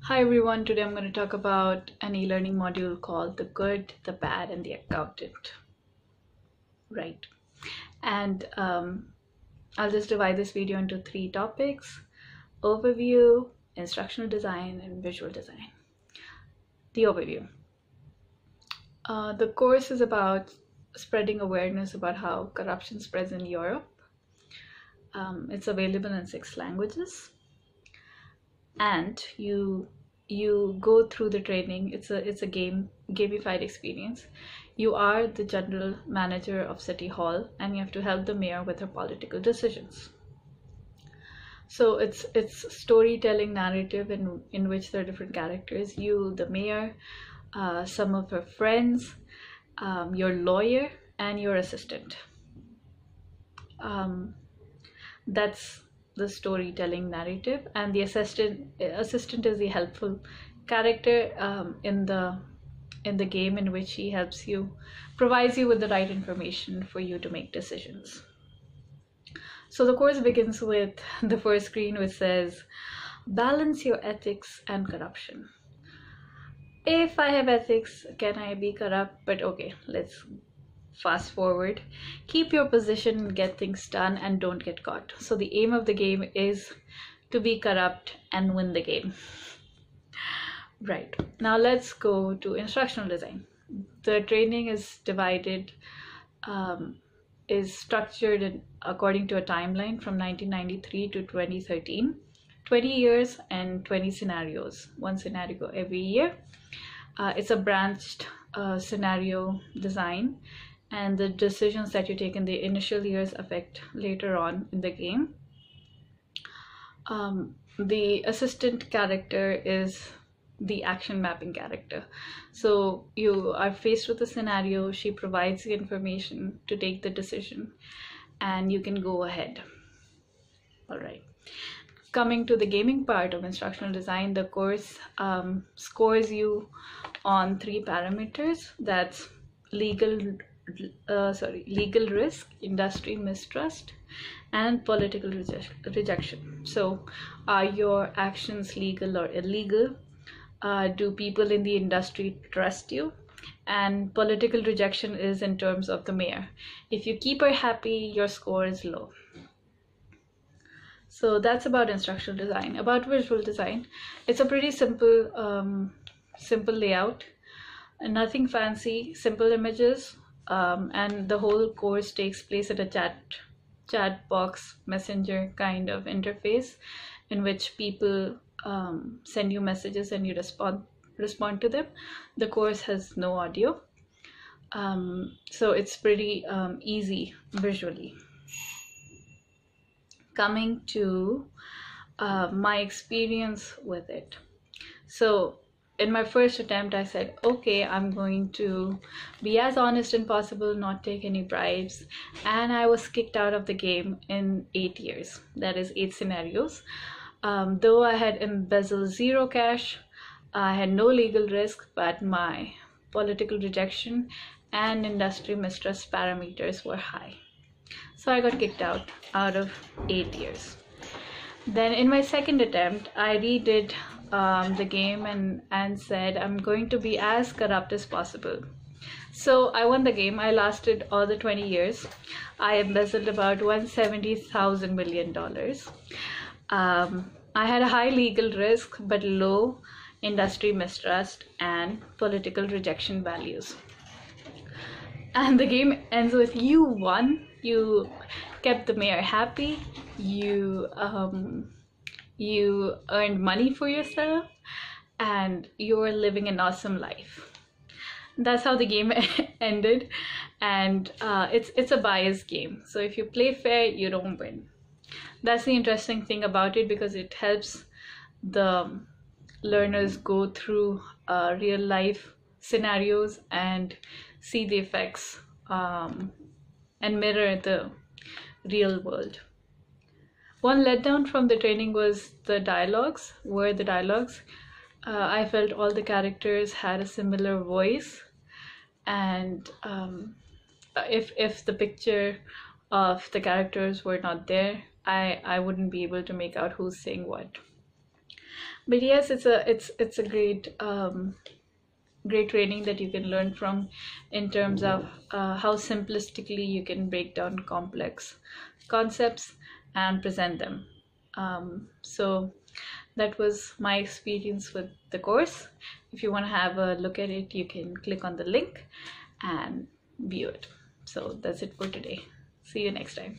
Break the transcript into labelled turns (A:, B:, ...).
A: Hi everyone, today I'm going to talk about an e-learning module called The Good, the Bad, and the Accountant. Right. And I'll just divide this video into three topics: overview, instructional design, and visual design. The overview. The course is about spreading awareness about how corruption spreads in Europe. It's available in 6 languages. And you go through the training. It's a gamified experience. You are the general manager of City Hall and you have to help the mayor with her political decisions. So it's storytelling narrative in which there are different characters: you, the mayor, some of her friends, your lawyer, and your assistant. That's the storytelling narrative, and the assistant is the helpful character in the game, in which he helps you, provides you with the right information for you to make decisions. So the course begins with the first screen, which says balance your ethics and corruption. If I have ethics, can I be corrupt? But okay, let's fast forward. Keep your position, get things done, and don't get caught. So the aim of the game is to be corrupt and win the game. Right. Now let's go to instructional design. The training is divided, is structured according to a timeline from 1993 to 2013. 20 years and 20 scenarios, one scenario every year. It's a branched scenario design, and the decisions that you take in the initial years affect later on in the game. The assistant character is the action mapping character. So you are faced with a scenario, she provides the information to take the decision, and you can go ahead. All right. Coming to the gaming part of instructional design, the course scores you on 3 parameters. That's legal risk, industry mistrust, and political rejection. So are your actions legal or illegal? Do people in the industry trust you? And political rejection is in terms of the mayor. If you keep her happy, your score is low. So that's about instructional design. About visual design, it's a pretty simple layout, nothing fancy, simple images, and the whole course takes place at a chat box messenger kind of interface, in which people send you messages and you respond to them. The course has no audio, so it's pretty easy visually. Coming to my experience with it. So in my first attempt, I said, okay, I'm going to be as honest as possible, not take any bribes. And I was kicked out of the game in 8 years. That is 8 scenarios. Though I had embezzled 0 cash, I had no legal risk, but my political rejection and industry mistrust parameters were high. So I got kicked out of 8 years. Then in my second attempt, I redid the game and said, I'm going to be as corrupt as possible. So I won the game. I lasted all the 20 years. I embezzled about $170,000 million. I had a high legal risk, but low industry mistrust and political rejection values. And the game ends with you won. You kept the mayor happy. You earned money for yourself, and you were living an awesome life. That's how the game ended, and it's a biased game. So if you play fair, you don't win. That's the interesting thing about it, because it helps the learners go through real life scenarios and see the effects and mirror the real world. One letdown from the training was the dialogues. I felt all the characters had a similar voice, and if the picture of the characters were not there, I wouldn't be able to make out who's saying what. But yes, it's a great great training that you can learn from, in terms of how simplistically you can break down complex concepts and present them. So that was my experience with the course. If you want to have a look at it, you can click on the link and view it. So that's it for today. See you next time.